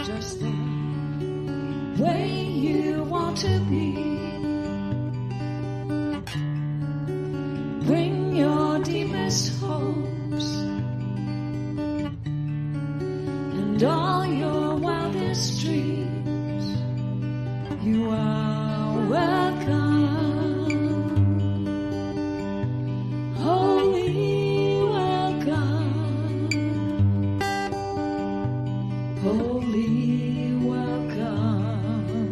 just the way you want to be. Bring your deepest hopes and all your wildest dreams. You are welcome. Holy welcome. Holy welcome.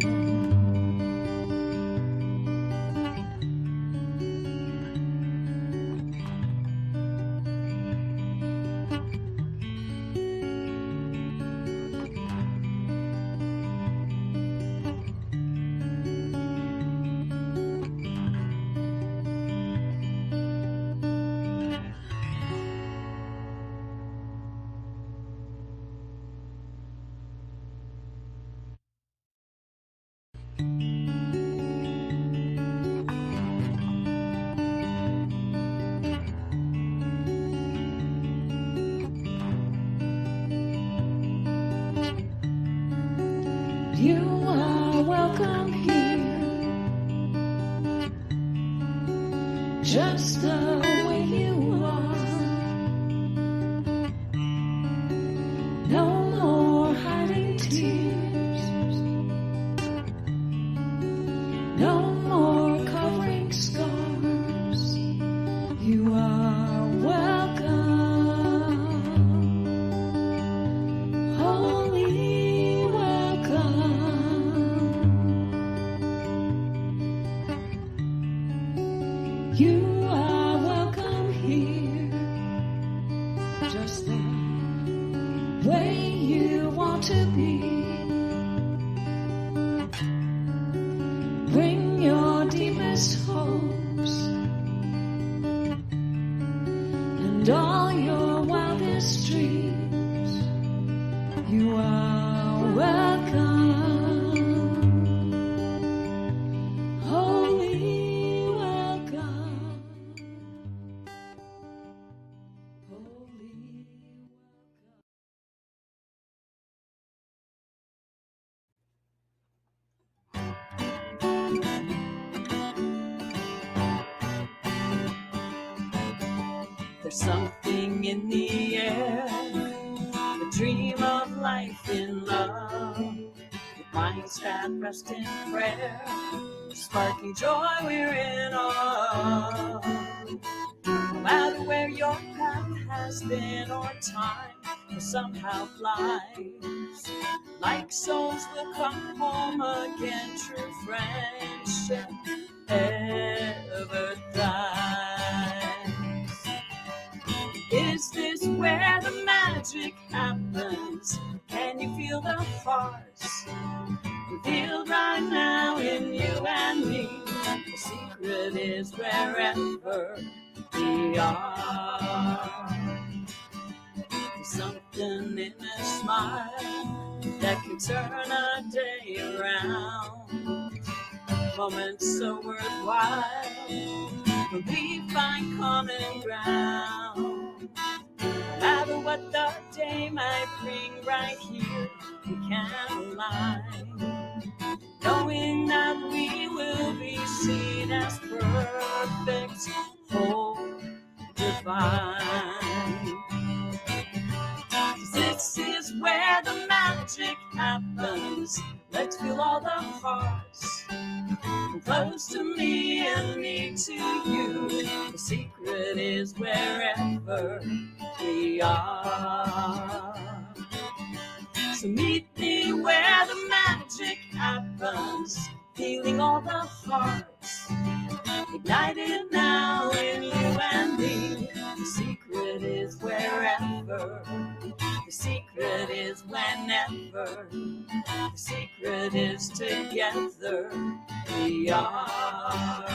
You are welcome here, just the way you are. No more hiding tears, no more covering scars. You are welcome. Holy welcome. You are welcome here, just the way you want to be. Bring your deepest hopes and all your wildest dreams. You are welcome. Holy welcome. Holy There's something in the air, the dream of life in love, with minds that rest in prayer, sparking joy we're in awe. No matter where your path has been or time has somehow flies, like souls will come home again, true friendship ever thrives. Is this where the magic happens? Can you feel the hearts revealed right now in you and me? The secret is wherever we are. There's something in a smile that can turn a day around. Moments so worthwhile when we find common ground. No matter what the day might bring, right here we can align, knowing that we will be seen as perfect, whole, divine. This is where the magic happens. Let's feel all the hearts, close to me and me to you. The secret is wherever we are. So meet me where the magic happens, feeling all the hearts ignited now in you and me. The secret is wherever. The secret is whenever. The secret is together we are.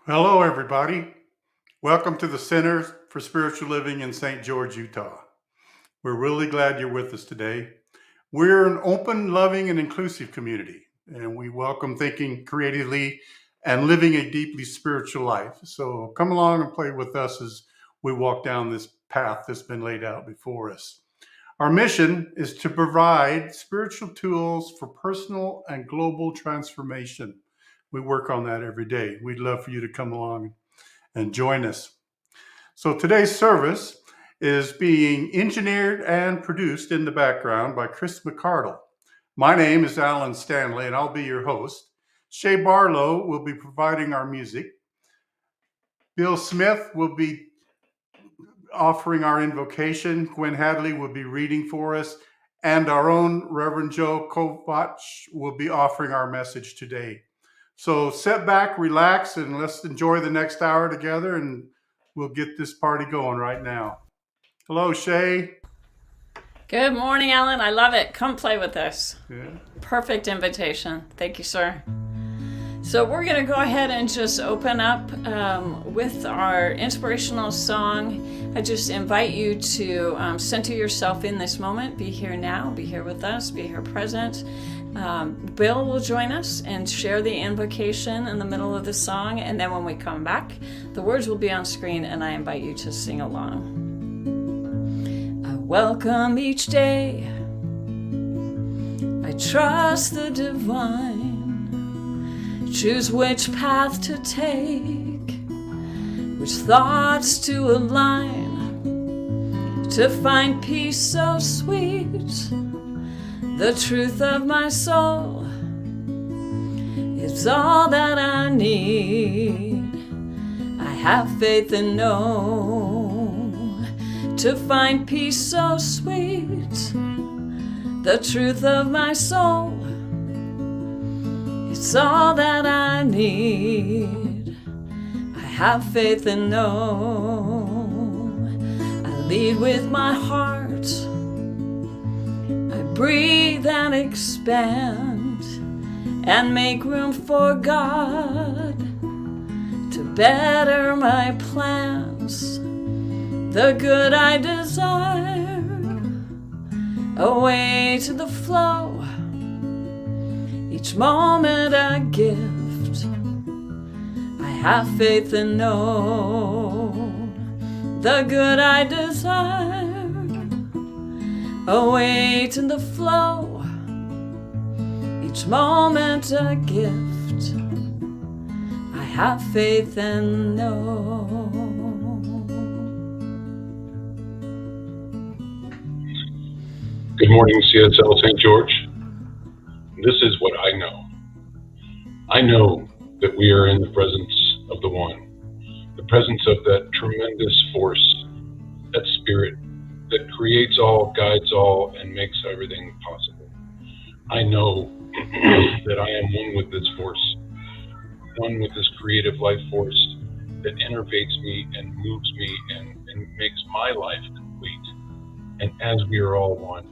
Hello, everybody. Welcome to the Center for Spiritual Living in St. George, Utah. We're really glad you're with us today. We're an open, loving, and inclusive community, and we welcome thinking creatively and living a deeply spiritual life. So come along and play with us as we walk down this path that's been laid out before us. Our mission is to provide spiritual tools for personal and global transformation. We work on that every day. We'd love for you to come along and join us. So today's service is being engineered and produced in the background by Chris McCardle. My name is Alan Stanley, and I'll be your host. Shay Barlow will be providing our music. Bill Smith will be offering our invocation. Gwen Hadley will be reading for us. And our own Reverend Joe Kovach will be offering our message today. So sit back, relax, and let's enjoy the next hour together, and we'll get this party going right now. Hello, Shay. Good morning, Alan. I love it. Come play with us. Yeah. Perfect invitation. Thank you, sir. So we're going to go ahead and just open up with our inspirational song. I just invite you to center yourself in this moment. Be here now. Be here with us. Be here present. Bill will join us and share the invocation in the middle of the song. And then when we come back, the words will be on screen, and I invite you to sing along. I welcome each day. I trust the divine. Choose which path to take, which thoughts to align, to find peace so sweet, the truth of my soul. It's all that I need. I have faith and know, to find peace so sweet, the truth of my soul. It's all that I need. I have faith and know. I lead with my heart. I breathe and expand and make room for God to better my plans, the good I desire, away to the flow. Each moment a gift. I have faith and know the good I desire, await in the flow. Each moment a gift. I have faith and know. Good morning, CSL St. George. This is what I know. I know that we are in the presence of the One, the presence of that tremendous force, that spirit that creates all, guides all, and makes everything possible. I know that I am one with this force, one with this creative life force that enervates me and moves me and makes my life complete. And as we are all one,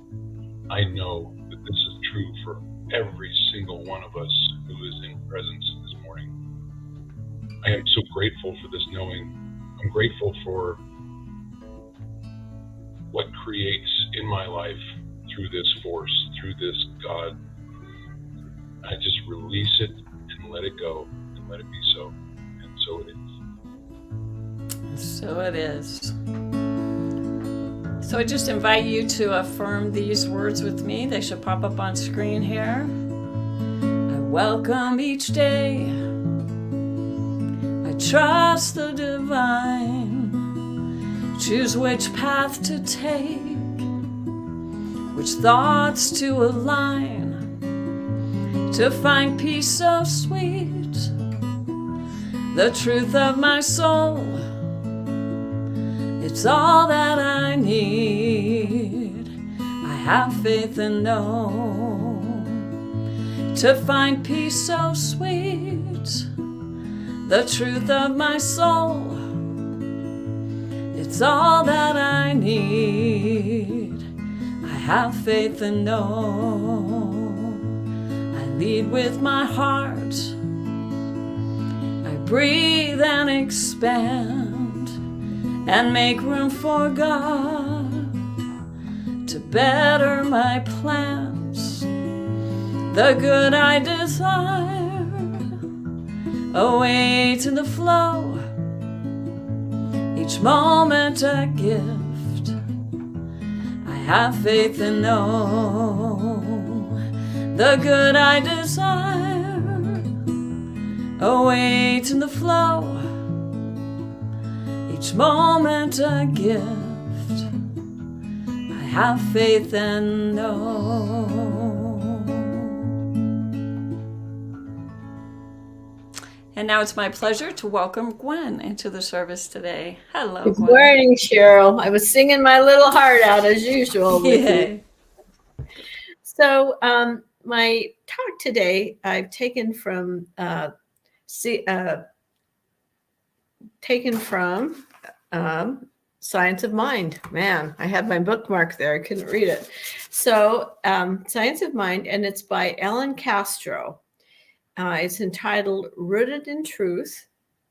I know that this is true for every single one of us who is in presence this morning. I am so grateful for this knowing. I'm grateful for what creates in my life through this force, through this God. I just release it and let it go and let it be so. And so it is. So it is. So I just invite you to affirm these words with me. They should pop up on screen here. I welcome each day. I trust the divine. Choose which path to take, which thoughts to align, to find peace so sweet, the truth of my soul. It's all that I need. I have faith and know, to find peace so sweet, the truth of my soul. It's all that I need. I have faith and know. I lead with my heart. I breathe and expand and make room for God to better my plans, the good I desire, awaits in the flow, each moment a gift. I have faith and know the good I desire awaits in the flow, each moment a gift. I have faith and know. And now it's my pleasure to welcome Gwen into the service today. Hello, Good Gwen. morning, Cheryl. I was singing my little heart out as usual with you. So my talk today I've taken from Science of Mind. Man, I had my bookmark there. I couldn't read it. So Science of Mind, and it's by Ellen Castro. It's entitled Rooted in Truth,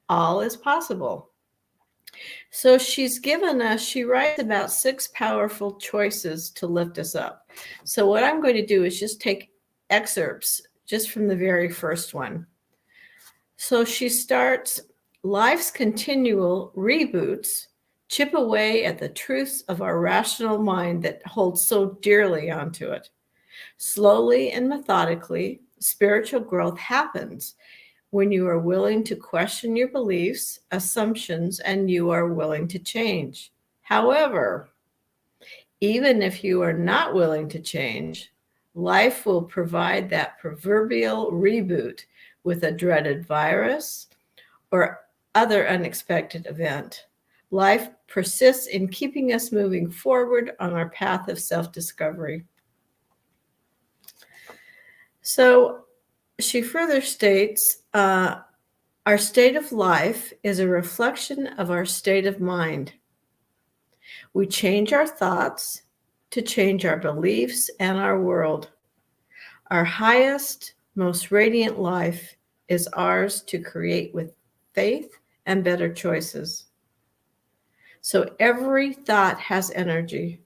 All is Possible. So she's given us, she writes about 6 powerful choices to lift us up. So what I'm going to do is just take excerpts just from the very first one. So she starts, life's continual reboots chip away at the truths of our rational mind that holds so dearly onto it. Slowly and methodically, spiritual growth happens when you are willing to question your beliefs, assumptions, and you are willing to change. However, even if you are not willing to change, life will provide that proverbial reboot with a dreaded virus or other unexpected event. Life persists in keeping us moving forward on our path of self-discovery. So she further states, our state of life is a reflection of our state of mind. We change our thoughts to change our beliefs and our world. Our highest, most radiant life is ours to create with faith and better choices. So every thought has energy.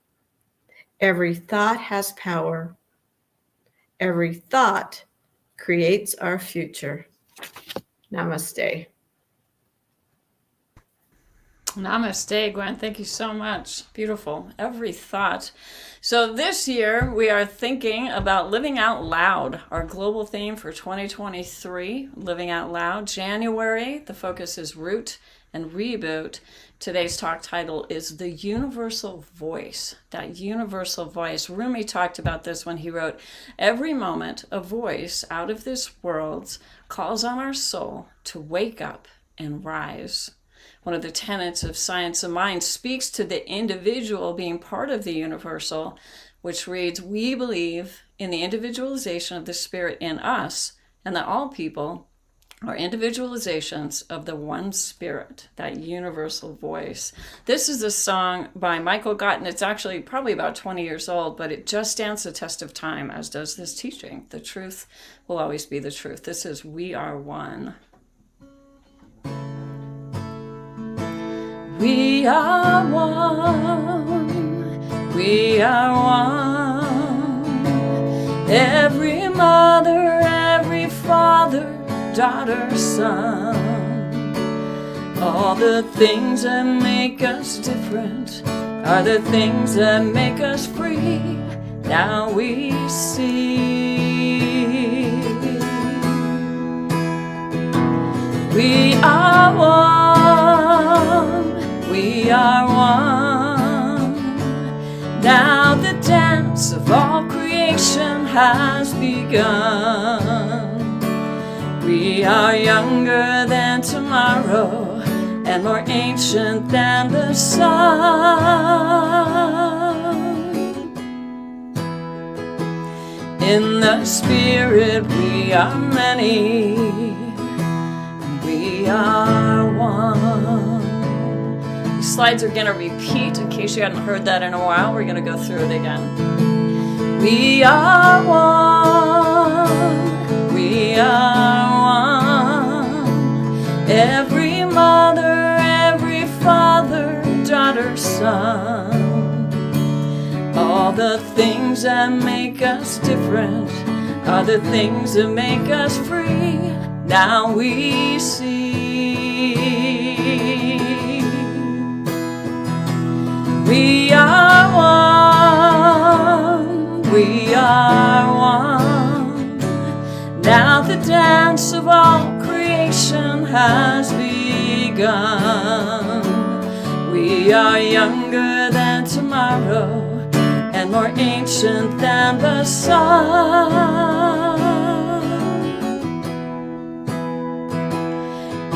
Every thought has power. Every thought creates our future. Namaste. Namaste, Gwen. Thank you so much. Beautiful. Every thought. So this year we are thinking about living out loud. Our global theme for 2023, living out loud. January, the focus is root and reboot. Today's talk title is The Universal Voice. That universal voice. Rumi talked about this when he wrote, every moment a voice out of this world calls on our soul to wake up and rise. One of the tenets of Science of Mind speaks to the individual being part of the universal, which reads, we believe in the individualization of the spirit in us, and that all people are individualizations of the one spirit, that universal voice. This is a song by Michael Gott, and it's actually probably about 20 years old, but it just stands the test of time, as does this teaching. The truth will always be the truth. This is We Are One. We are one, we are one. Every mother, every father, daughter, son. All the things that make us different are the things that make us free. Now we see. We are one. We are one. Now the dance of all creation has begun. We are younger than tomorrow and more ancient than the sun. In the spirit we are many, we are one. These slides are going to repeat in case you hadn't heard that in a while. We're going to go through it again. We are one. We are one. Every mother, every father, daughter, son. All the things that make us different are the things that make us free. Now we see we are one, we are one. Now the dance of all creation has begun. We are younger than tomorrow and more ancient than the sun.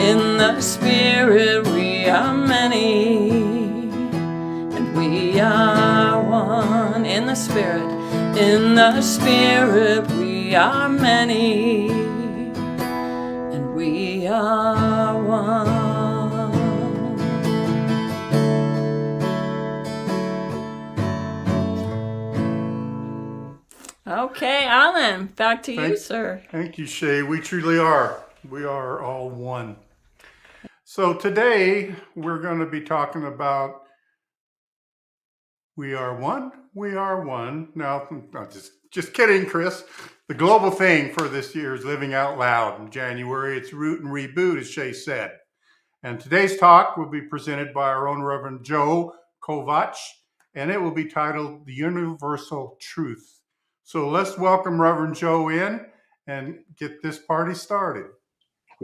In the spirit we are many, and we are one. In the spirit we are many, and we are one. Okay, Alan, back to you, sir. Thank you, Shay. We truly are. We are all one. So today we're going to be talking about we are one, we are one. Now, just kidding, Chris. The global thing for this year is living out loud. In January, it's root and reboot, as Shay said. And today's talk will be presented by our own Reverend Joe Kovach, and it will be titled The Universal Truth. So let's welcome Reverend Joe in and get this party started.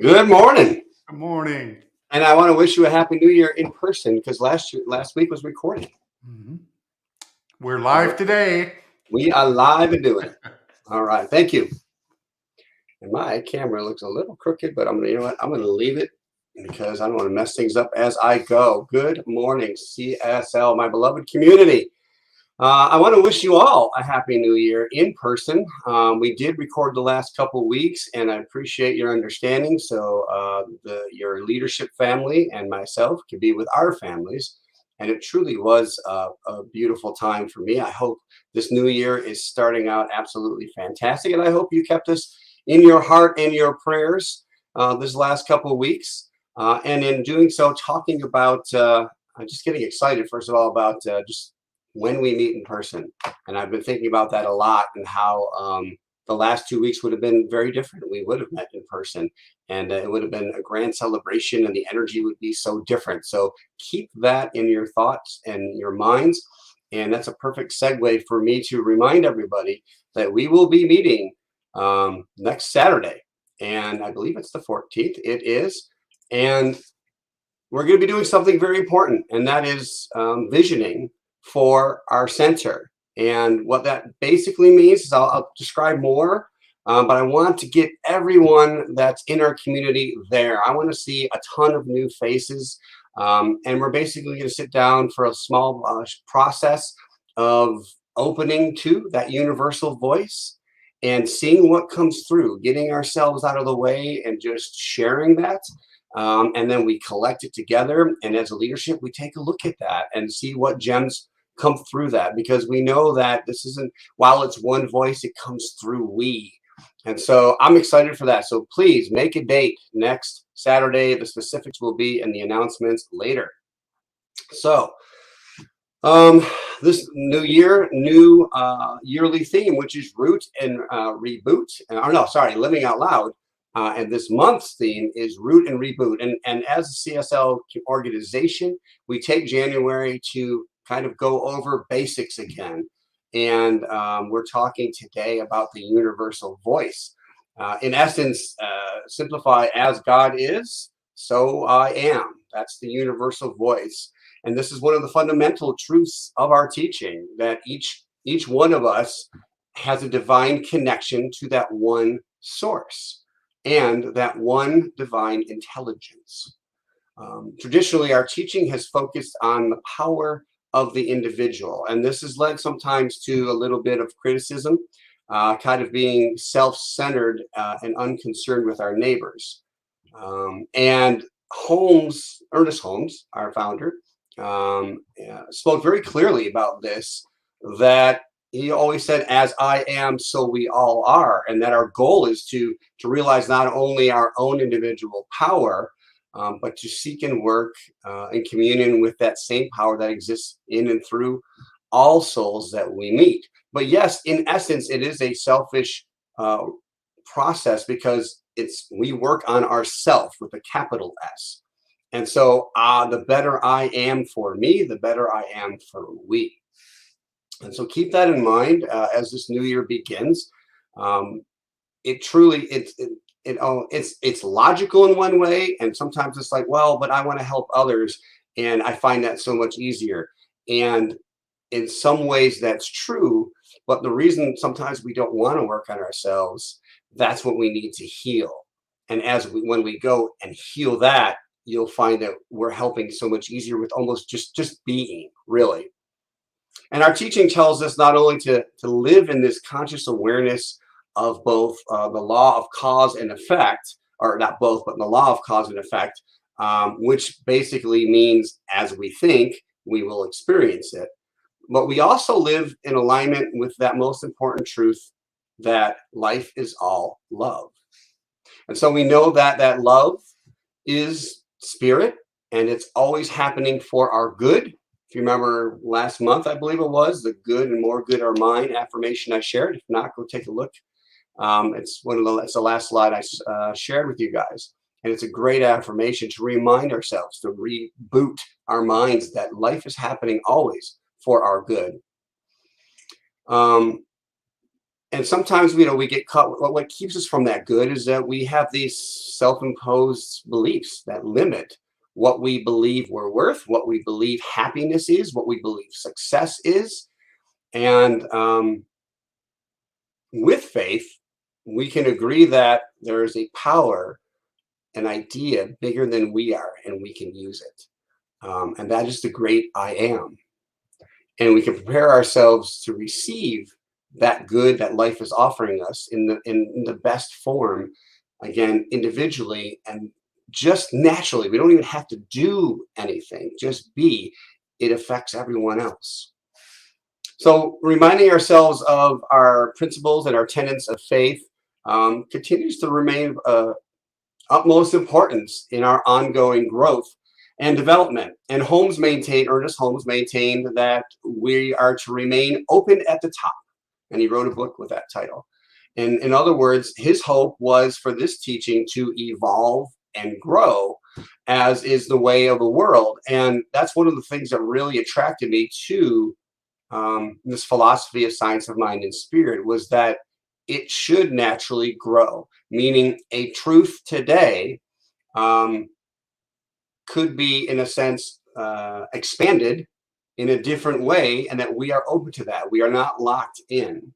Good morning. Good morning. And I want to wish you a happy new year in person, because last week was recorded. Mm-hmm. We're live today. We are live and doing it. All right. Thank you. And my camera looks a little crooked, but I'm going to leave it because I don't want to mess things up as I go. Good morning, CSL, my beloved community. I want to wish you all a happy new year in person. We did record the last couple of weeks, and I appreciate your understanding. So your leadership family and myself could be with our families. And it truly was a beautiful time for me. I hope this new year is starting out absolutely fantastic. And I hope you kept us in your heart and your prayers this last couple of weeks. And in doing so, talking about, I'm just getting excited, first of all, about just when we meet in person. And I've been thinking about that a lot, and how the last 2 weeks would have been very different. We would have met in person, and it would have been a grand celebration, and the energy would be so different. So keep that in your thoughts and your minds. And that's a perfect segue for me to remind everybody that we will be meeting next Saturday. And I believe it's the 14th. It is. And we're going to be doing something very important, and that is visioning for our center. And what that basically means is I'll describe more, but I want to get everyone that's in our community there. I want to see a ton of new faces, and we're basically going to sit down for a small process of opening to that universal voice and seeing what comes through, getting ourselves out of the way and just sharing that. And then we collect it together, and as a leadership, we take a look at that and see what gems come through that, because we know that this isn't, while it's one voice, it comes through we. And so I'm excited for that. So please make a date next Saturday. The specifics will be in the announcements later. So this new year, new yearly theme, which is root and reboot, living out loud. And this month's theme is root and reboot. And as a CSL organization, we take January to kind of go over basics again. And we're talking today about the universal voice. In essence, simplify, as God is, so I am. That's the universal voice. And this is one of the fundamental truths of our teaching, that each one of us has a divine connection to that one source and that one divine intelligence. Traditionally, our teaching has focused on the power of the individual. And this has led sometimes to a little bit of criticism, kind of being self-centered and unconcerned with our neighbors. And Ernest Holmes, our founder, spoke very clearly about this, that he always said, as I am, so we all are. And that our goal is to realize not only our own individual power, but to seek and work in communion with that same power that exists in and through all souls that we meet. But yes, in essence, it is a selfish process, because we work on ourself with a capital S. And so the better I am for me, the better I am for we. And so keep that in mind as this new year begins. It truly, it's logical in one way, and sometimes it's like, well, but I want to help others, and I find that so much easier. And in some ways that's true, but the reason sometimes we don't want to work on ourselves, that's what we need to heal. And when we go and heal that, you'll find that we're helping so much easier with almost just being, really. And our teaching tells us not only to live in this conscious awareness of both the law of cause and effect, or not both, but the law of cause and effect, which basically means as we think, we will experience it. But we also live in alignment with that most important truth, that life is all love. And so we know that love is spirit, and it's always happening for our good. If you remember last month, I believe it was, the good and more good are mine affirmation I shared. If not, go take a look. It's the last slide I shared with you guys. And it's a great affirmation to remind ourselves, to reboot our minds that life is happening always for our good. And sometimes, we get caught. What keeps us from that good is that we have these self-imposed beliefs that limit what we believe we're worth, what we believe happiness is, what we believe success is. And with faith, we can agree that there is a power, an idea bigger than we are, and we can use it. And that is the great I am. And we can prepare ourselves to receive that good that life is offering us in the best form, again, individually and just naturally. We don't even have to do anything, just be. It affects everyone else. So reminding ourselves of our principles and our tenets of faith continues to remain utmost importance in our ongoing growth and development. And Ernest Holmes maintained that we are to remain open at the top. And he wrote a book with that title. And in other words, his hope was for this teaching to evolve and grow, as is the way of the world. And that's one of the things that really attracted me to this philosophy of science of mind and spirit, was that it should naturally grow, meaning a truth today could be, in a sense, expanded in a different way, and that we are open to that. We are not locked in.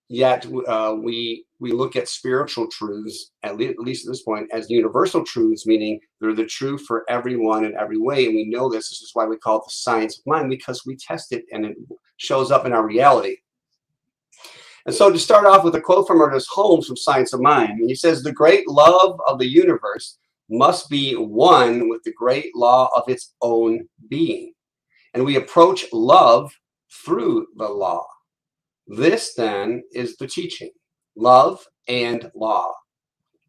Yet we look at spiritual truths, at least at this point, as universal truths, meaning they're the truth for everyone in every way. And we know this. This is why we call it the science of mind, because we test it and it shows up in our reality. And so to start off with a quote from Ernest Holmes from Science of Mind, he says, "The great love of the universe must be one with the great law of its own being. And we approach love through the law. This then is the teaching, love and law.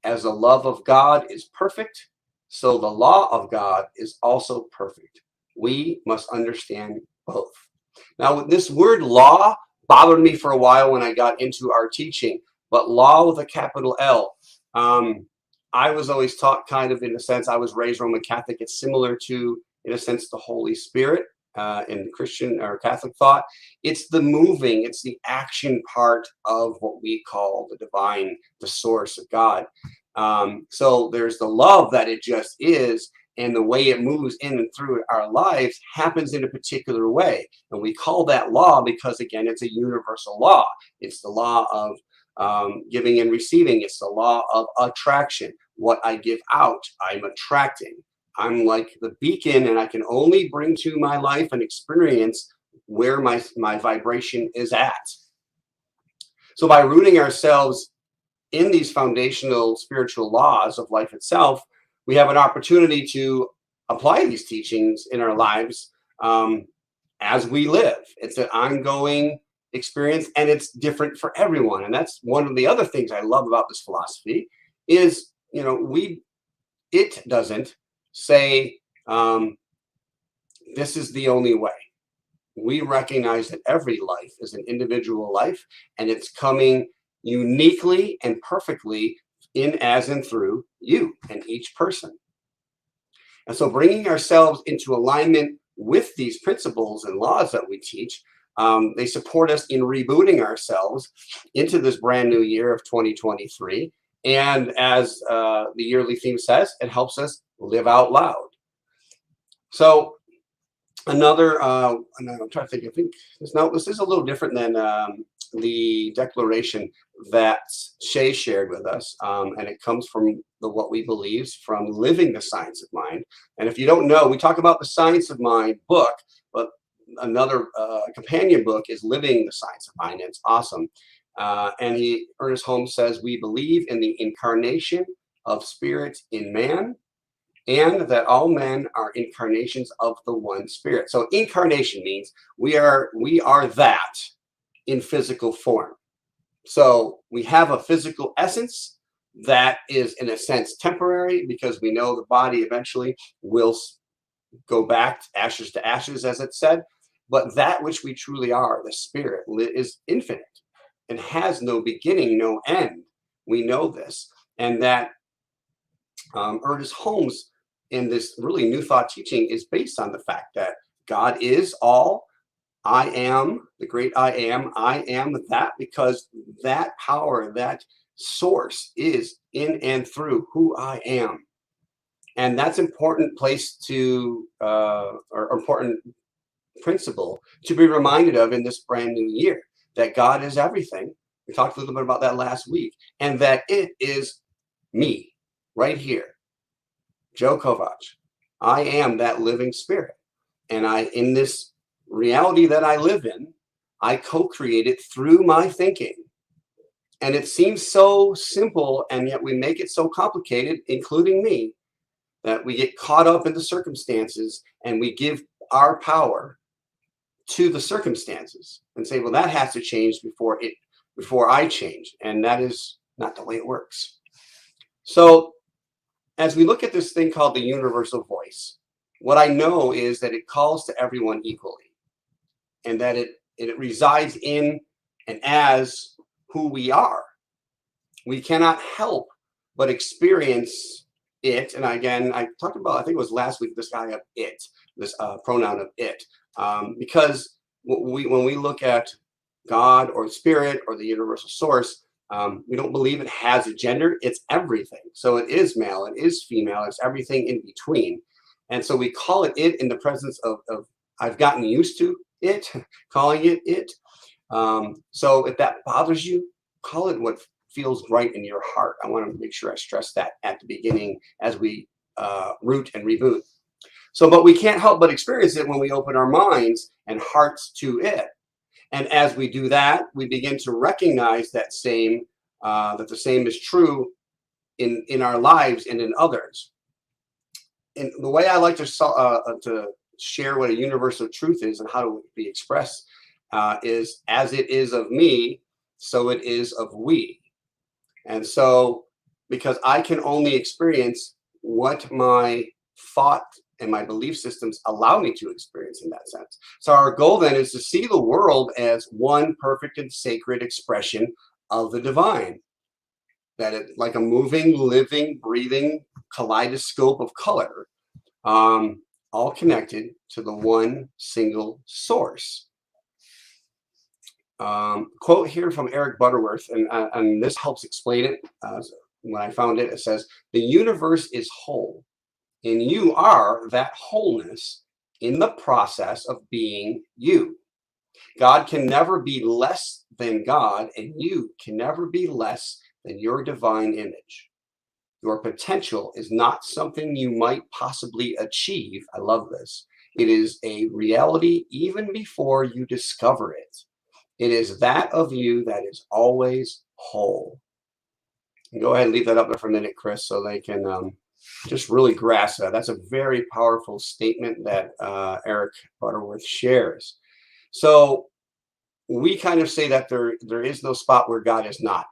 As the love of God is perfect, so the law of God is also perfect. We must understand both." Now, this word law bothered me for a while when I got into our teaching, but law with a capital L. I was always taught, kind of in a sense, I was raised Roman Catholic. It's similar to, in a sense, the Holy Spirit in Christian or Catholic thought. It's the moving, it's the action part of what we call the divine, the source of God. So there's the love that it just is, and the way it moves in and through our lives happens in a particular way. And we call that law because, again, it's a universal law. It's the law of giving and receiving. It's the law of attraction. What I give out, I'm attracting. I'm like the beacon, and I can only bring to my life and experience where my vibration is at. So by rooting ourselves in these foundational spiritual laws of life itself, we have an opportunity to apply these teachings in our lives as we live. It's an ongoing experience, and it's different for everyone. And that's one of the other things I love about this philosophy is, it doesn't say this is the only way. we recognize that every life is an individual life, and it's coming uniquely and perfectly in, as, and through you and each person. And so bringing ourselves into alignment with these principles and laws that we teach, they support us in rebooting ourselves into this brand new year of 2023. And as the yearly theme says, it helps us live out loud. So another, I'm trying to think, I think this is a little different than the declaration that Shay shared with us. And it comes from what we believe from Living the Science of Mind. And if you don't know, we talk about the Science of Mind book, but another companion book is Living the Science of Mind. And it's awesome. And Ernest Holmes says, we believe in the incarnation of spirit in man, and that all men are incarnations of the one spirit. So incarnation means we are that in physical form. So we have a physical essence that is, in a sense, temporary, because we know the body eventually will go back to ashes, as it said. But that which we truly are, the spirit, is infinite and has no beginning, no end. We know this. And that Ernest Holmes, in this really new thought teaching, is based on the fact that God is all. I am the great I am that, because that power, that source is in and through who I am. And that's important place to, or important principle to be reminded of in this brand new year, that God is everything. We talked a little bit about that last week, and that it is me right here, Joe Kovach. I am that living spirit. And in this reality that I live in, I co-create it through my thinking. And it seems so simple, and yet we make it so complicated, including me, that we get caught up in the circumstances and we give our power to the circumstances and say, well, that has to change before I change. And that is not the way it works. So as we look at this thing called the universal voice, what I know is that it calls to everyone equally, and that it resides in and as who we are. We cannot help but experience it. And again, I talked about, I think it was last week, this guy of it, this pronoun of it, because when we look at God or spirit or the universal source, we don't believe it has a gender. It's everything. So it is male, it is female, it's everything in between. And so we call it in the presence of I've gotten used to it, calling it. So if that bothers you, call it what feels right in your heart. I want to make sure I stress that at the beginning as we root and reboot. So, but we can't help but experience it when we open our minds and hearts to it. And as we do that, we begin to recognize that the same is true in our lives and in others. And the way I like to share what a universal truth is and how to be expressed is, as it is of me, so it is of we. And so, because I can only experience what my thought and my belief systems allow me to experience in that sense. So our goal then is to see the world as one perfect and sacred expression of the divine. That it, like a moving, living, breathing kaleidoscope of color, all connected to the one single source. Quote here from Eric Butterworth, and this helps explain it. When I found it, it says, "The universe is whole, and you are that wholeness in the process of being you. God can never be less than God, and you can never be less than your divine image. Your potential is not something you might possibly achieve." I love this. "It is a reality even before you discover it. It is that of you that is always whole." And go ahead and leave that up there for a minute, Chris, so they can just really grasp that. That's a very powerful statement that Eric Butterworth shares. So we kind of say that there is no spot where God is not,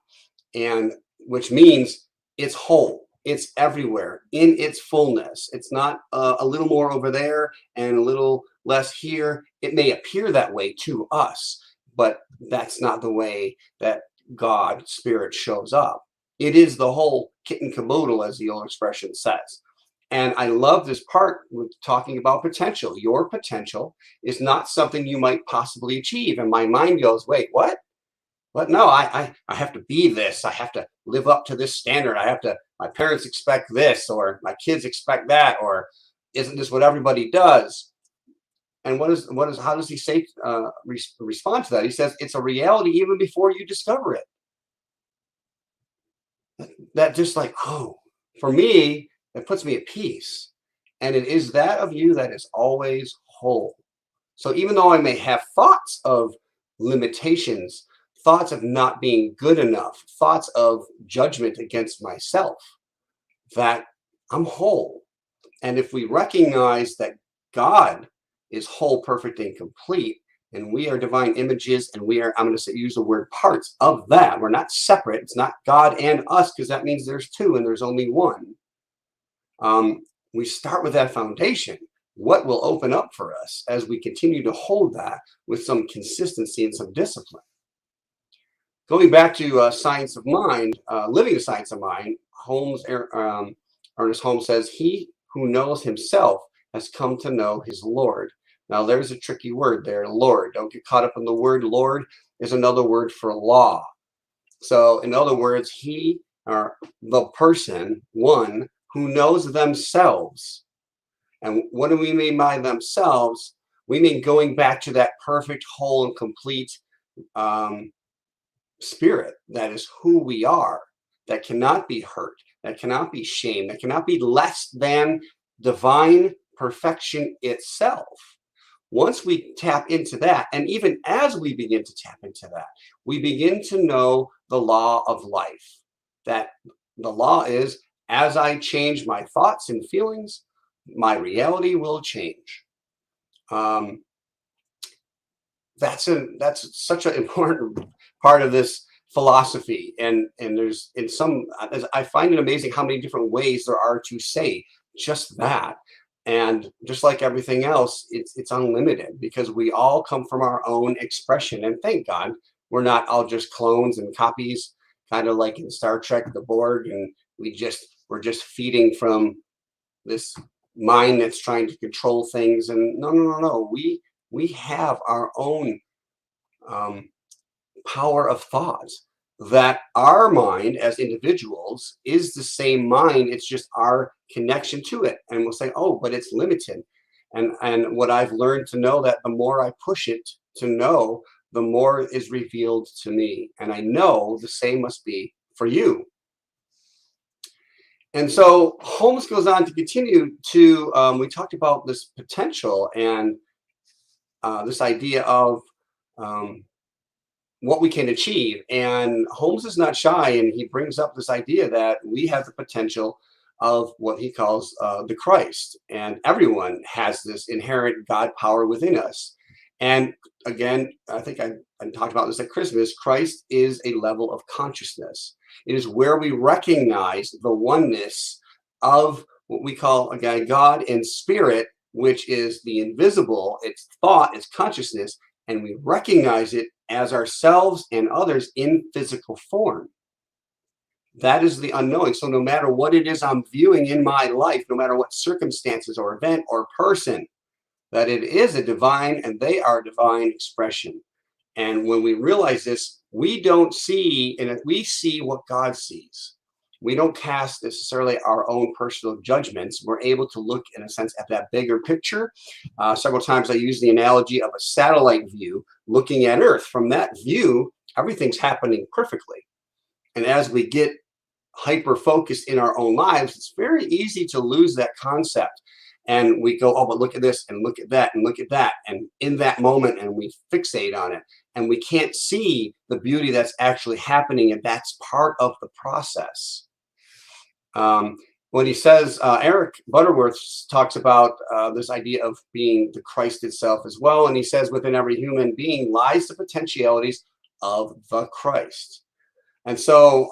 and which means it's whole. It's everywhere in its fullness. It's not a little more over there and a little less here. It may appear that way to us, but that's not the way that God, Spirit, shows up. It is the whole kit and caboodle, as the old expression says. And I love this part with talking about potential. Your potential is not something you might possibly achieve. And my mind goes, wait, what? But no, I have to be this. I have to live up to this standard. My parents expect this, or my kids expect that, or isn't this what everybody does? And how does he say, respond to that? He says, it's a reality even before you discover it. That just like, oh, for me, it puts me at peace. And it is that of you that is always whole. So even though I may have thoughts of limitations, thoughts of not being good enough, thoughts of judgment against myself, that I'm whole. And if we recognize that God is whole, perfect, and complete, and we are divine images, and we are, I'm going to use the word parts of that. We're not separate. It's not God and us, because that means there's two and there's only one. We start with that foundation. What will open up for us as we continue to hold that with some consistency and some discipline? Going back to science of mind, living the science of mind, Ernest Holmes says, he who knows himself has come to know his Lord. Now, there's a tricky word there, Lord. Don't get caught up in the word. Lord is another word for law. So, in other words, he, or the person, one, who knows themselves. And what do we mean by themselves? We mean going back to that perfect, whole, and complete spirit that is who we are, that cannot be hurt, that cannot be shamed, that cannot be less than divine perfection itself. Once we tap into that, and even as we begin to tap into that, we begin to know the law of life. That the law is, as I change my thoughts and feelings, my reality will change. That's such an important part of this philosophy. And there's I find it amazing how many different ways there are to say just that. And just like everything else, it's unlimited, because we all come from our own expression. And thank God we're not all just clones and copies, kind of like in Star Trek, the Borg, and we're just feeding from this mind that's trying to control things. And no. We have our own power of thought, that our mind as individuals is the same mind. It's just our connection to it. And we'll say, oh, but it's limited. And what I've learned to know, that the more I push it to know, the more is revealed to me. And I know the same must be for you. And so Holmes goes on to continue to, we talked about this potential and this idea of what we can achieve. And Holmes is not shy, and he brings up this idea that we have the potential of what he calls the Christ. And everyone has this inherent God power within us. And again, I think I talked about this at Christmas. Christ is a level of consciousness. It is where we recognize the oneness of what we call, again, God and spirit, which is the invisible. It's thought, it's consciousness, and we recognize it as ourselves and others in physical form. That is the unknowing. So no matter what it is I'm viewing in my life, no matter what circumstances or event or person, that it is a divine, and they are divine expression. And when we realize this, we don't see, and we see what God sees. We don't cast necessarily our own personal judgments. We're able to look, in a sense, at that bigger picture. Several times I use the analogy of a satellite view, looking at Earth. From that view, everything's happening perfectly. And as we get hyper-focused in our own lives, it's very easy to lose that concept. And we go, oh, but look at this, and look at that, and look at that. And in that moment, and we fixate on it. And we can't see the beauty that's actually happening. And that's part of the process. When he says, Eric Butterworth talks about this idea of being the Christ itself as well. And he says, within every human being lies the potentialities of the Christ. And so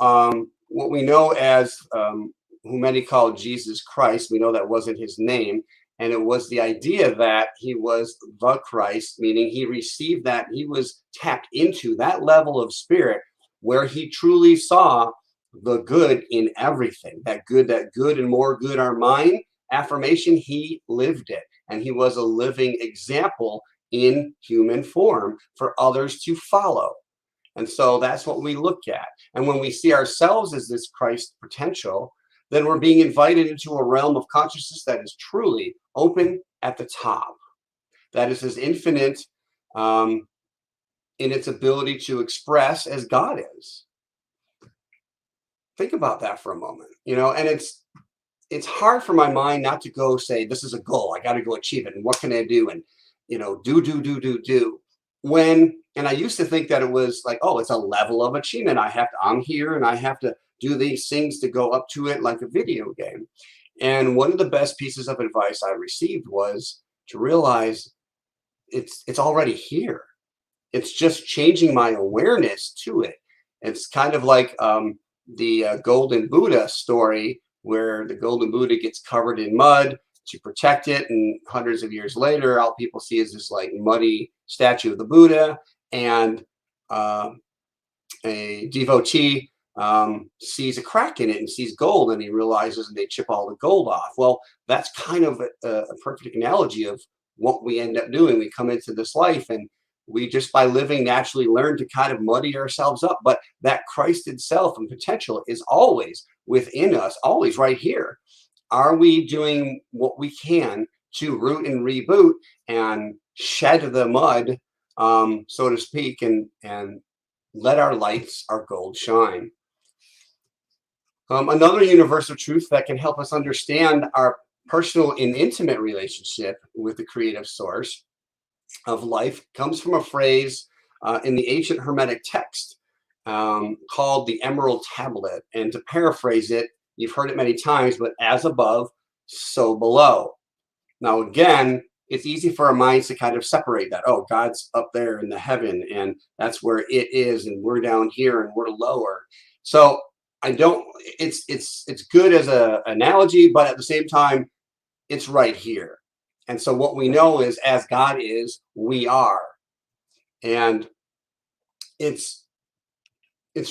what we know as who many call Jesus Christ, we know that wasn't his name. And it was the idea that he was the Christ, meaning he received that, he was tapped into that level of spirit where he truly saw the good in everything. That good and more good are mine affirmation, he lived it. And he was a living example in human form for others to follow. And so that's what we look at. And when we see ourselves as this Christ potential, then we're being invited into a realm of consciousness that is truly open at the top. That is as infinite in its ability to express as God is. Think about that for a moment, and it's hard for my mind not to go say, this is a goal. I got to go achieve it. And what can I do? And, do. And I used to think that it was like, oh, it's a level of achievement. I'm here and I have to do these things to go up to it like a video game. And one of the best pieces of advice I received was to realize it's already here. It's just changing my awareness to it. It's kind of like the Golden Buddha story, where the Golden Buddha gets covered in mud to protect it. And hundreds of years later, all people see is this like muddy statue of the Buddha. And a devotee sees a crack in it and sees gold, and he realizes, and they chip all the gold off. Well, that's kind of a perfect analogy of what we end up doing. We come into this life and we just by living naturally learn to kind of muddy ourselves up. But that Christ itself and potential is always within us, always right here. Are we doing what we can to root and reboot and shed the mud, so to speak, and let our lights, our gold shine? Another universal truth that can help us understand our personal and intimate relationship with the creative source of life comes from a phrase in the ancient Hermetic text called the Emerald Tablet. And to paraphrase it, you've heard it many times, but as above, so below. Now, again, it's easy for our minds to kind of separate that. Oh, God's up there in the heaven, and that's where it is, and we're down here, and we're lower. So it's good as an analogy, but at the same time, it's right here. And so what we know is, as God is, we are. And it's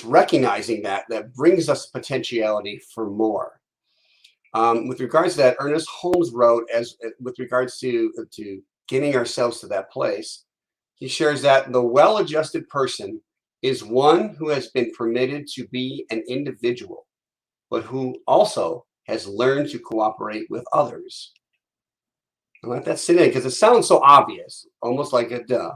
recognizing that brings us potentiality for more. With regards to that, Ernest Holmes wrote, with regards to getting ourselves to that place, he shares that the well-adjusted person is one who has been permitted to be an individual, but who also has learned to cooperate with others. And let that sit in, because it sounds so obvious, almost like a duh.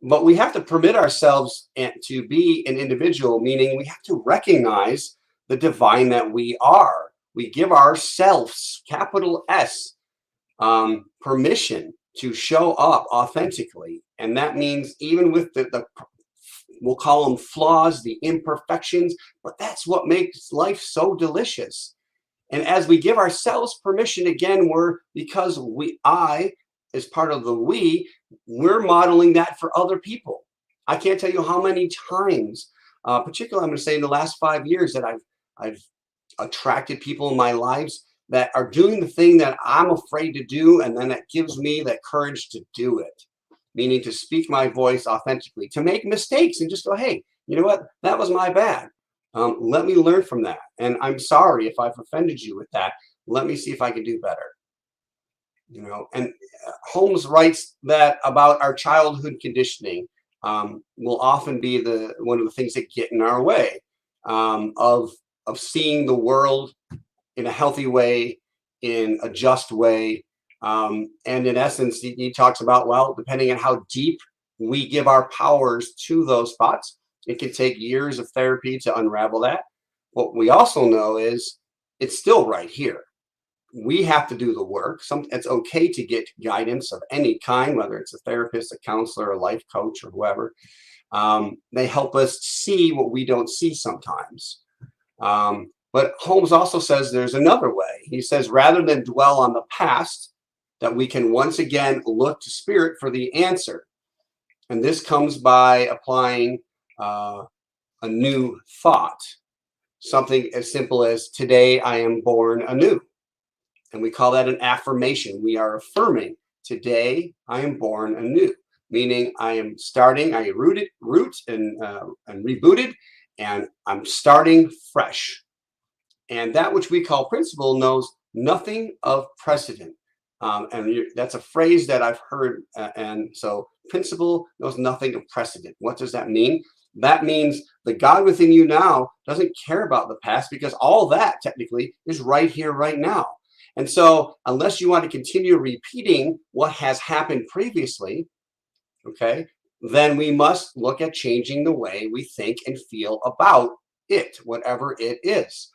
But we have to permit ourselves to be an individual, meaning we have to recognize the divine that we are. We give ourselves, capital S, permission to show up authentically. And that means even with the we'll call them flaws, the imperfections, but that's what makes life so delicious. And as we give ourselves permission, again, because I, as part of the we're modeling that for other people. I can't tell you how many times, particularly I'm going to say in the last 5 years, that I've attracted people in my lives that are doing the thing that I'm afraid to do, and then that gives me that courage to do it, meaning to speak my voice authentically, to make mistakes and just go, hey, you know what? That was my bad. Let me learn from that. And I'm sorry if I've offended you with that. Let me see if I can do better. And Holmes writes that about our childhood conditioning will often be one of the things that get in our way of seeing the world in a healthy way, in a just way. And in essence, he talks about, well, depending on how deep we give our powers to those spots, it can take years of therapy to unravel that. What we also know is it's still right here. We have to do the work. It's okay to get guidance of any kind, whether it's a therapist, a counselor, a life coach, or whoever. They help us see what we don't see sometimes. But Holmes also says there's another way. He says, rather than dwell on the past, that we can once again look to spirit for the answer. And this comes by applying a new thought, something as simple as, today I am born anew. And we call that an affirmation. We are affirming, today I am born anew, meaning I am starting, I root and rebooted, and I'm starting fresh. And that which we call principle knows nothing of precedent. That's a phrase that I've heard. And so principle knows nothing of precedent. What does that mean? That means the God within you now doesn't care about the past, because all that technically is right here, right now. And so unless you want to continue repeating what has happened previously, okay, then we must look at changing the way we think and feel about it, whatever it is.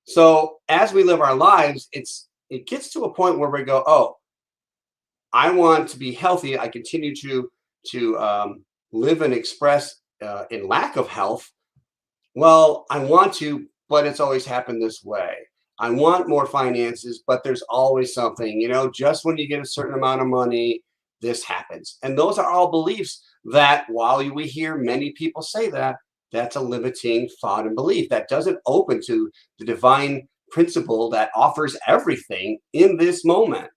So as we live our lives, it gets to a point where we go, oh, I want to be healthy. I continue to live and express in lack of health. Well, I want to, but it's always happened this way. I want more finances, but there's always something, just when you get a certain amount of money, this happens. And those are all beliefs that, while we hear many people say that, that's a limiting thought and belief that doesn't open to the divine principle that offers everything in this moment.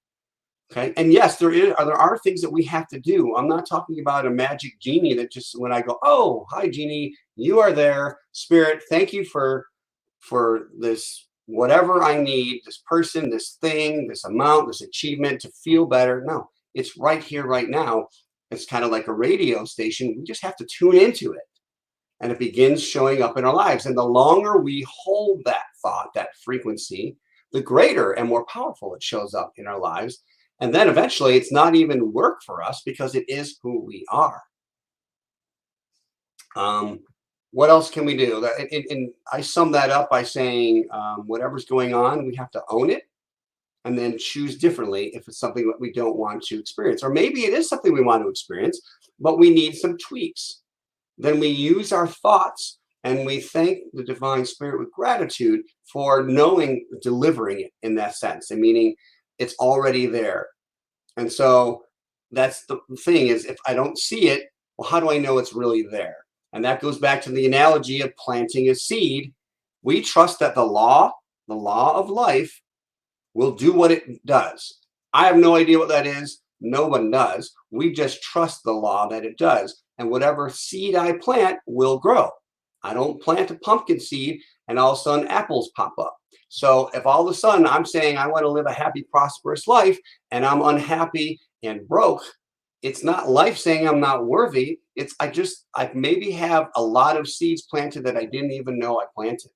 Okay. And yes, there are things that we have to do. I'm not talking about a magic genie that just, when I go, oh, hi, genie, you are there. Spirit, thank you for this, whatever I need, this person, this thing, this amount, this achievement to feel better. No, it's right here, right now. It's kind of like a radio station. We just have to tune into it. And it begins showing up in our lives. And the longer we hold that thought, that frequency, the greater and more powerful it shows up in our lives. And then eventually it's not even work for us, because it is who we are. What else can we do? And I sum that up by saying whatever's going on, we have to own it and then choose differently if it's something that we don't want to experience. Or maybe it is something we want to experience, but we need some tweaks. Then we use our thoughts and we thank the divine spirit with gratitude for delivering it in that sense, and meaning it's already there. And so that's the thing, is if I don't see it, well, how do I know it's really there? And that goes back to the analogy of planting a seed. We trust that the law of life will do what it does. I have no idea what that is. No one does. We just trust the law that it does. And whatever seed I plant will grow. I don't plant a pumpkin seed and all of a sudden apples pop up. So if all of a sudden I'm saying I want to live a happy, prosperous life, and I'm unhappy and broke, it's not life saying I'm not worthy. It's I maybe have a lot of seeds planted that I didn't even know I planted.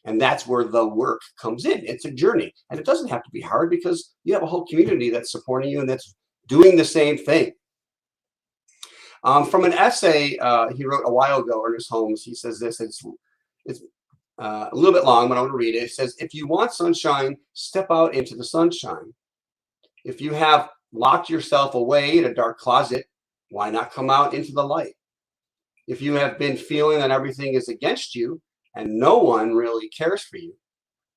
And that's where the work comes in. It's a journey. And it doesn't have to be hard, because you have a whole community that's supporting you and that's doing the same thing. From an essay he wrote a while ago, Ernest Holmes, he says this. It's a little bit long, but I'm going to read it. It says, if you want sunshine, step out into the sunshine. If you have locked yourself away in a dark closet, why not come out into the light? If you have been feeling that everything is against you and no one really cares for you,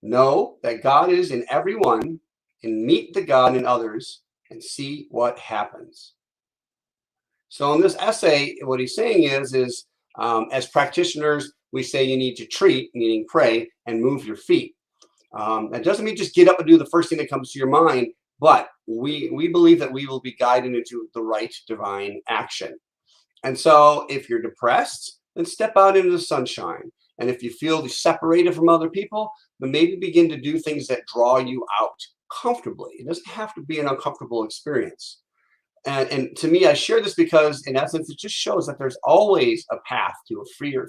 know that God is in everyone, and meet the God in others and see what happens. So in this essay, what he's saying is as practitioners, we say you need to treat, meaning pray, and move your feet. That doesn't mean just get up and do the first thing that comes to your mind, but we believe that we will be guided into the right divine action. And so if you're depressed, then step out into the sunshine. And if you feel separated from other people, then maybe begin to do things that draw you out comfortably. It doesn't have to be an uncomfortable experience. And to me, I share this because, in essence, it just shows that there's always a path to a freer,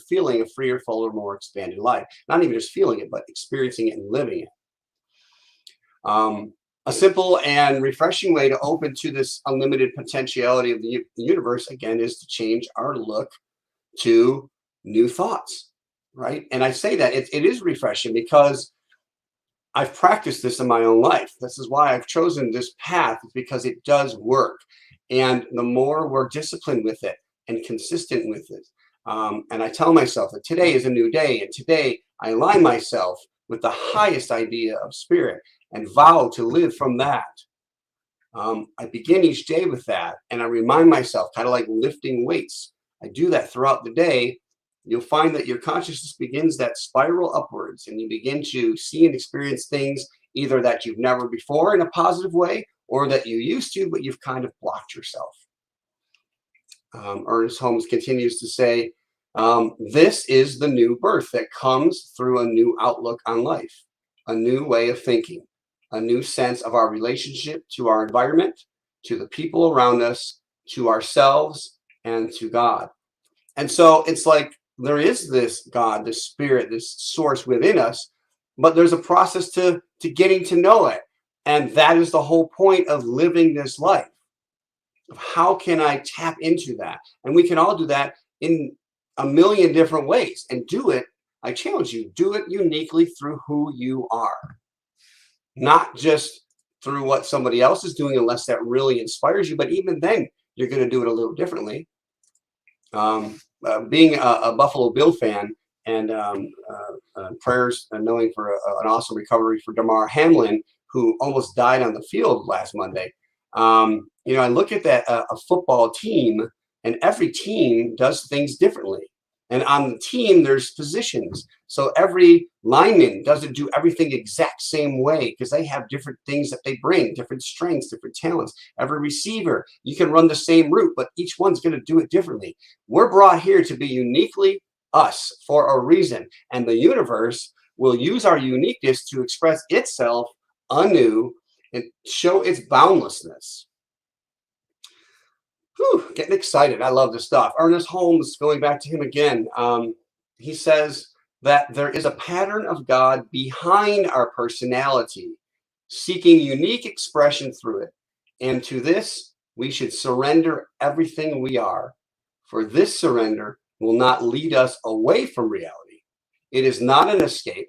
fuller, more expanded life. Not even just feeling it, but experiencing it and living it. A simple and refreshing way to open to this unlimited potentiality of the universe, again, is to change our look to new thoughts, right? And I say that it is refreshing because I've practiced this in my own life. This is why I've chosen this path, because it does work. And the more we're disciplined with it and consistent with it, and I tell myself that today is a new day, and today I align myself with the highest idea of spirit and vow to live from that. I begin each day with that, and I remind myself, kind of like lifting weights. I do that throughout the day. You'll find that your consciousness begins that spiral upwards, and you begin to see and experience things either that you've never before in a positive way, or that you used to, but you've kind of blocked yourself. Ernest Holmes continues to say, this is the new birth that comes through a new outlook on life, a new way of thinking, a new sense of our relationship to our environment, to the people around us, to ourselves, and to God. And so it's like there is this God, this spirit, this source within us, but there's a process to getting to know it. And that is the whole point of living this life. How can I tap into that? And we can all do that in a million different ways, and do it. I challenge you, do it uniquely through who you are, not just through what somebody else is doing, unless that really inspires you. But even then, you're going to do it a little differently. Being a Buffalo Bill fan, and prayers and knowing for an awesome recovery for Damar Hamlin, who almost died on the field last Monday. I look at that a football team, and every team does things differently. And on the team, there's positions. So every lineman doesn't do everything exact same way, because they have different things that they bring, different strengths, different talents. Every receiver, you can run the same route, but each one's going to do it differently. We're brought here to be uniquely us for a reason. And the universe will use our uniqueness to express itself anew and show its boundlessness. Whew, getting excited. I love this stuff. Ernest Holmes, going back to him again, he says that there is a pattern of God behind our personality, seeking unique expression through it. And to this, we should surrender everything we are, for this surrender will not lead us away from reality. It is not an escape,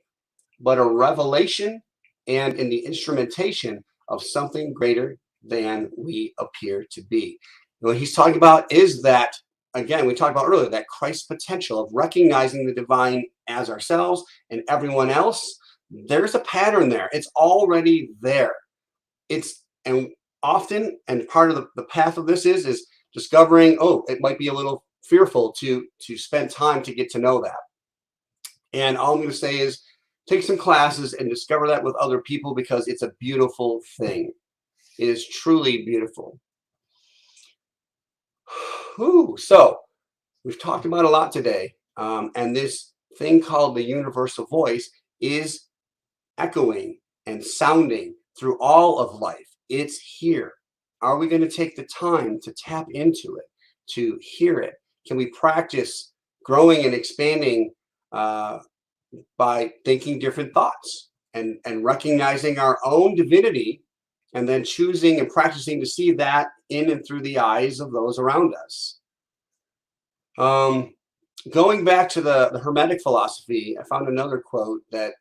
but a revelation and in the instrumentation of something greater than we appear to be. What he's talking about is that, again, we talked about earlier, that Christ potential of recognizing the divine as ourselves and everyone else. There's a pattern there. It's already there. And often, and part of the path of this is discovering, it might be a little fearful to spend time to get to know that. And all I'm going to say is take some classes and discover that with other people, because it's a beautiful thing. It is truly beautiful. So we've talked about a lot today, and this thing called the universal voice is echoing and sounding through all of life. It's here. Are we going to take the time to tap into it, to hear it? Can we practice growing and expanding by thinking different thoughts and recognizing our own divinity, and then choosing and practicing to see that in and through the eyes of those around us? Going back to the Hermetic philosophy, I found another quote that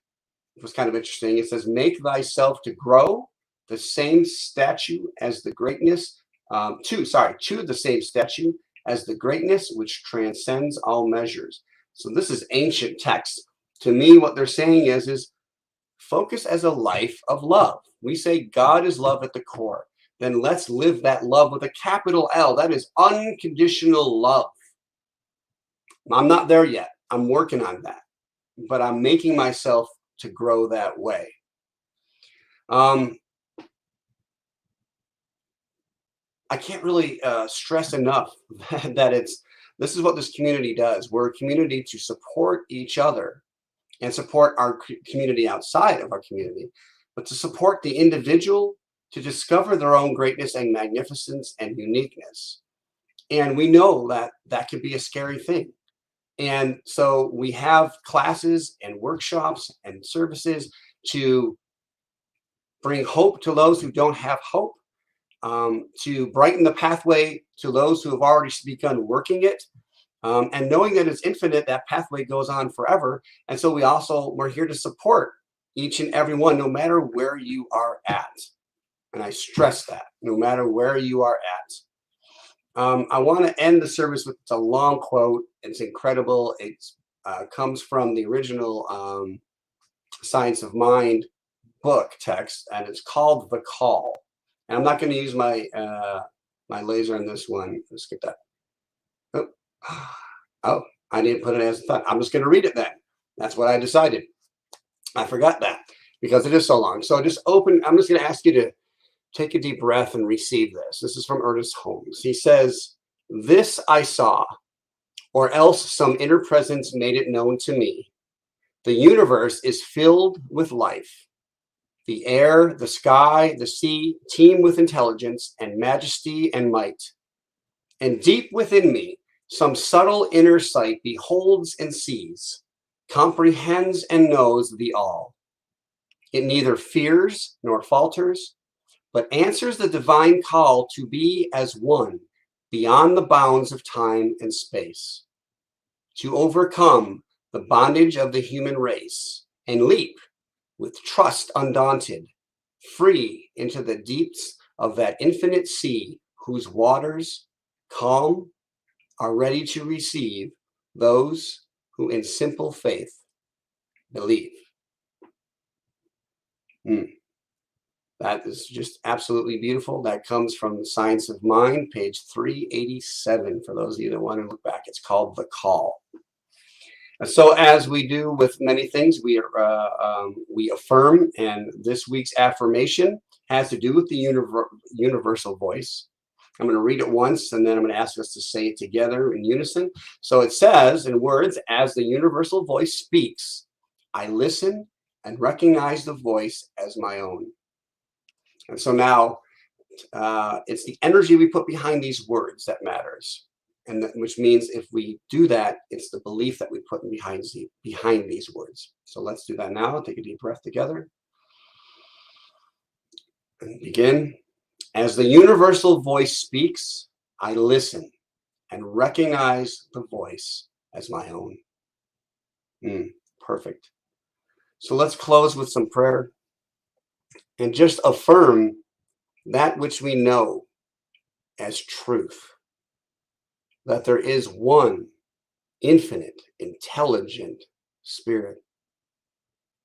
was kind of interesting. It says, "Make thyself to grow the same statue as the greatness, to the same statue as the greatness which transcends all measures." So this is ancient text. To me, what they're saying is focus as a life of love. We say God is love at the core. Then let's live that love with a capital L. That is unconditional love. I'm not there yet. I'm working on that, but I'm making myself to grow that way. I can't really stress enough that this is what this community does. We're a community to support each other and support our community outside of our community, but to support the individual to discover their own greatness and magnificence and uniqueness. And we know that that can be a scary thing. And so we have classes and workshops and services to bring hope to those who don't have hope, to brighten the pathway to those who have already begun working it. And knowing that it's infinite, that pathway goes on forever. And so we're here to support each and every one, no matter where you are at. And I stress that, no matter where you are at. I want to end the service with a long quote. It's incredible. It comes from the original Science of Mind book text, and it's called The Call. And I'm not going to use my laser on this one. Let's get that. Oh, I didn't put it as a thought. I'm just going to read it then. That's what I decided. I forgot that. because it is so long. So just open. I'm just going to ask you to take a deep breath and receive this. This is from Ernest Holmes. He says, "This I saw, or else some inner presence made it known to me. The universe is filled with life. The air, the sky, the sea teem with intelligence and majesty and might. And deep within me, some subtle inner sight beholds and sees, comprehends and knows the all. It neither fears nor falters, but answers the divine call to be as one beyond the bounds of time and space, to overcome the bondage of the human race and leap with trust undaunted, free into the deeps of that infinite sea whose waters, calm, are ready to receive those who in simple faith believe." That is just absolutely beautiful. That comes from The Science of Mind, page 387, for those of you that want to look back. It's called The Call. And so as we do with many things, we affirm, and this week's affirmation has to do with the universal voice. I'm going to read it once, and then I'm going to ask us to say it together in unison. So it says in words, "As the universal voice speaks, I listen and recognize the voice as my own." And so now it's the energy we put behind these words that matters. And which means if we do that, it's the belief that we put behind these words. So let's do that now. Take a deep breath together. And begin. "As the universal voice speaks, I listen and recognize the voice as my own." Perfect. So let's close with some prayer and just affirm that which we know as truth, that there is one infinite, intelligent spirit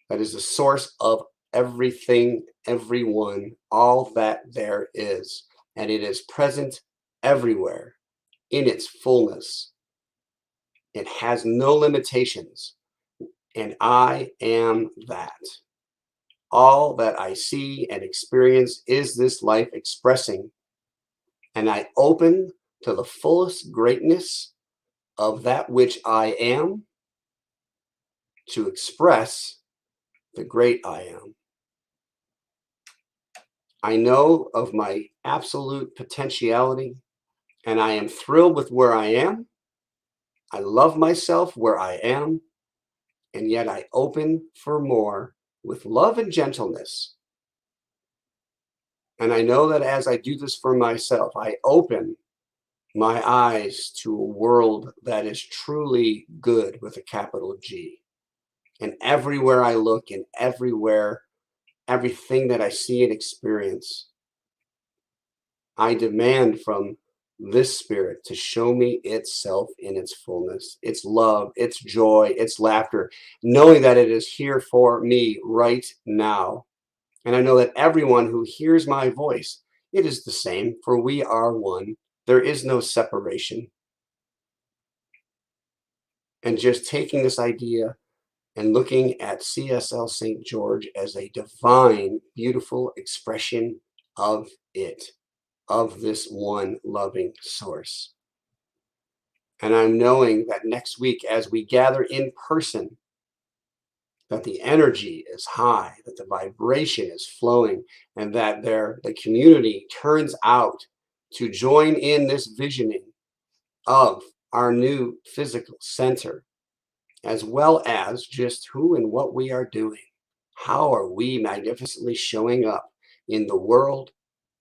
that is the source of everything, everyone, all that there is. And it is present everywhere in its fullness. It has no limitations. And I am that. All that I see and experience is this life expressing. And I open to the fullest greatness of that which I am to express the great I am. I know of my absolute potentiality, and I am thrilled with where I am. I love myself where I am, and yet I open for more with love and gentleness. And I know that as I do this for myself, I open my eyes to a world that is truly good with a capital G. And everywhere I look and everything that I see and experience, I demand from this spirit to show me itself in its fullness, its love, its joy, its laughter, knowing that it is here for me right now. And I know that everyone who hears my voice, it is the same, for we are one. There is no separation. And just taking this idea and looking at CSL St. George as a divine, beautiful expression of it, of this one loving source. And I'm knowing that next week, as we gather in person, that the energy is high, that the vibration is flowing, and that the community turns out to join in this visioning of our new physical center, as well as just who and what we are doing. How are we magnificently showing up in the world,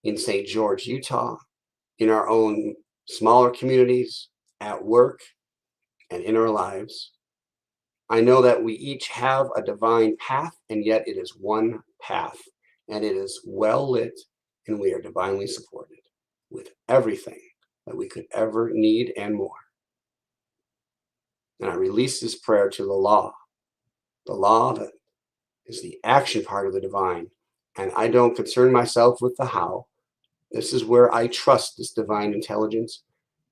in St. George, Utah, in our own smaller communities, at work, and in our lives? I know that we each have a divine path, and yet it is one path, and it is well lit, and we are divinely supported with everything that we could ever need and more. And I release this prayer to the law that is the action part of the divine. And I don't concern myself with the how. This is where I trust this divine intelligence.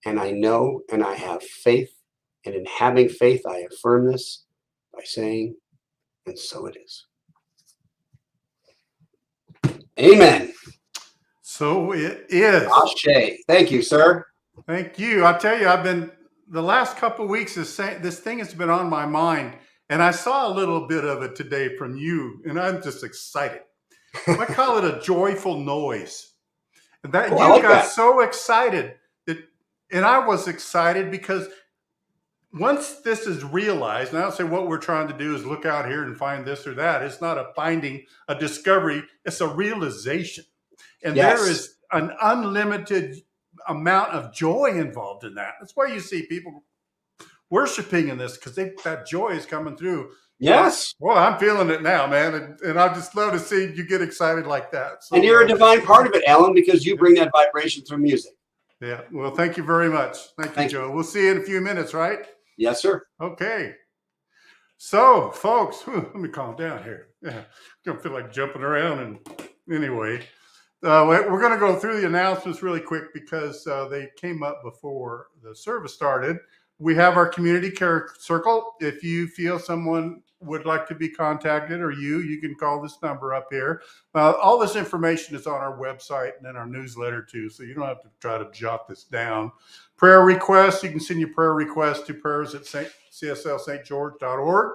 And I know, and I have faith. And in having faith, I affirm this by saying, and so it is. Amen. So it is. Ashe. Thank you, sir. Thank you. I tell you, I've been the last couple of weeks. This thing has been on my mind, and I saw a little bit of it today from you, and I'm just excited. I call it a joyful noise. And that Oh, I you like got that. so excited and I was excited because once this is realized, and I don't say what we're trying to do is look out here and find this or that. It's not a finding, a discovery. It's a realization. And Yes. there is an unlimited amount of joy involved in that. That's why you see people worshiping in this, because that joy is coming through. Yes. Well, I'm feeling it now, man. And I just love to see you get excited like that. So, And you're a divine part of it, Alan, because you bring that vibration through music. Yeah. Well, thank you very much. Thank you, Joe. We'll see you in a few minutes, right? Yes, sir. Okay. So, folks, let me calm down here. Yeah, don't feel like jumping around. And anyway, we're going to go through the announcements really quick because they came up before the service started. We have our community care circle. If you feel someone would like to be contacted, or you can call this number up here. All this information is on our website and in our newsletter too, so you don't have to try to jot this down. Prayer requests, you can send your prayer requests to prayers@CSLSGeorge.org,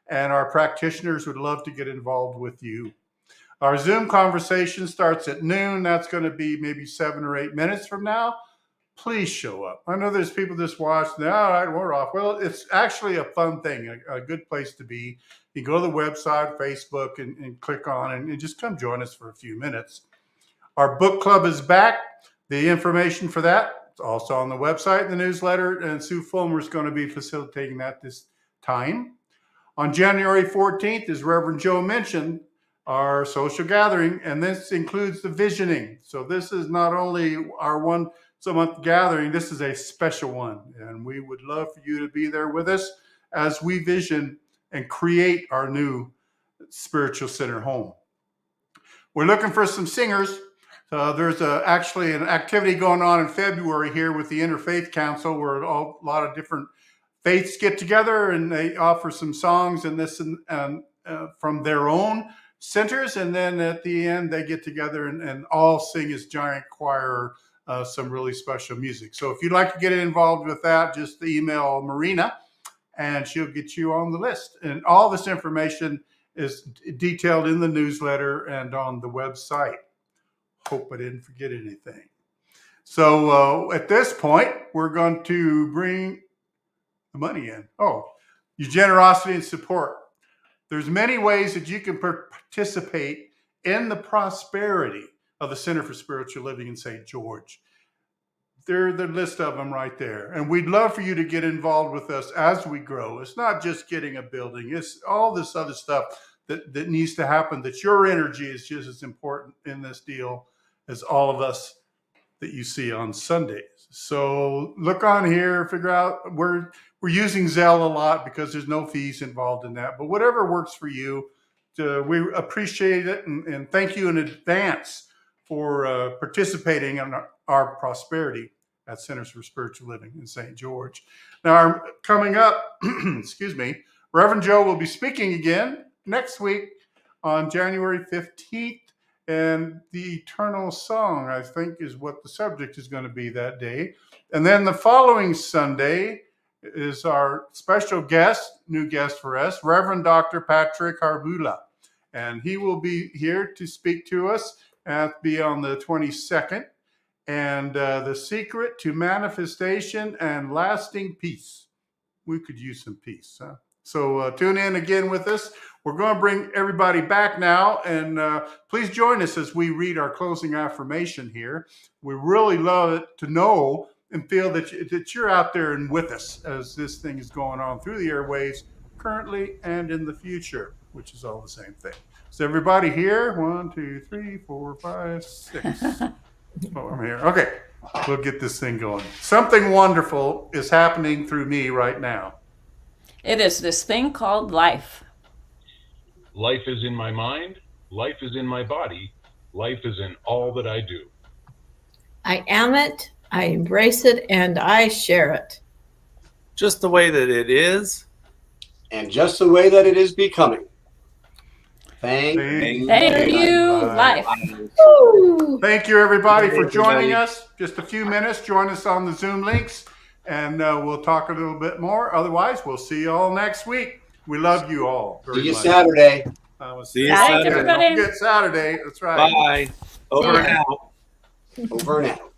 and our practitioners would love to get involved with you. Our Zoom conversation starts at noon. That's going to be maybe 7 or 8 minutes from now. Please show up. I know there's people just watching. All right, we're off. Well, it's actually a fun thing, a good place to be. You go to the website, Facebook, and click on it, and just come join us for a few minutes. Our book club is back. The information for that is also on the website, the newsletter, and Sue Fulmer is going to be facilitating that this time. On January 14th, as Reverend Joe mentioned, our social gathering, and this includes the visioning. So this is not only our once a month gathering, this is a special one, and we would love for you to be there with us as we vision and create our new spiritual center home. We're looking for some singers. There's actually an activity going on in February here with the Interfaith Council, where a lot of different faiths get together and they offer some songs and this and from their own centers, and then at the end they get together and all sing as giant choir some really special music. So if you'd like to get involved with that, just email Marina and she'll get you on the list. And all this information is detailed in the newsletter and on the website. Hope I didn't forget anything. So at this point, we're going to bring the money in. Oh, your generosity and support. There's many ways that you can participate in the prosperity of the Center for Spiritual Living in St. George. There's the list of them right there. And we'd love for you to get involved with us as we grow. It's not just getting a building. It's all this other stuff that needs to happen, that your energy is just as important in this deal as all of us that you see on Sundays. So look on here, figure out we're using Zelle a lot because there's no fees involved in that. But whatever works for you, we appreciate it and thank you in advance for participating in our prosperity at Centers for Spiritual Living in St. George. Now, coming up, excuse me, Reverend Joe will be speaking again next week on January 15th. And the Eternal Song, I think, is what the subject is going to be that day. And then the following Sunday is our special guest, new guest for us, Reverend Dr. Patrick Harbula. And he will be here to speak to us. That'll be on the 22nd. And the secret to manifestation and lasting peace. We could use some peace, huh? So tune in again with us. We're going to bring everybody back now, and please join us as we read our closing affirmation here. We really love it to know and feel that you're out there and with us as this thing is going on through the airwaves currently and in the future, which is all the same thing. So everybody here, 1, 2, 3, 4, 5, 6. Oh, I'm here. Okay, we'll get this thing going. Something wonderful is happening through me right now. It is this thing called life. Life is in my mind. Life is in my body. Life is in all that I do. I am it, I embrace it, and I share it. Just the way that it is. And just the way that it is becoming. Thank Thank you, life. Woo! Thank you, everybody, for Hey, joining everybody. us. Just a few minutes. Join us on the Zoom links, and we'll talk a little bit more. Otherwise, we'll see you all next week. We love you all very See you much. Saturday. See you Bye, Saturday. everybody. Don't forget Saturday. That's right. Bye. Over and out. Over and out.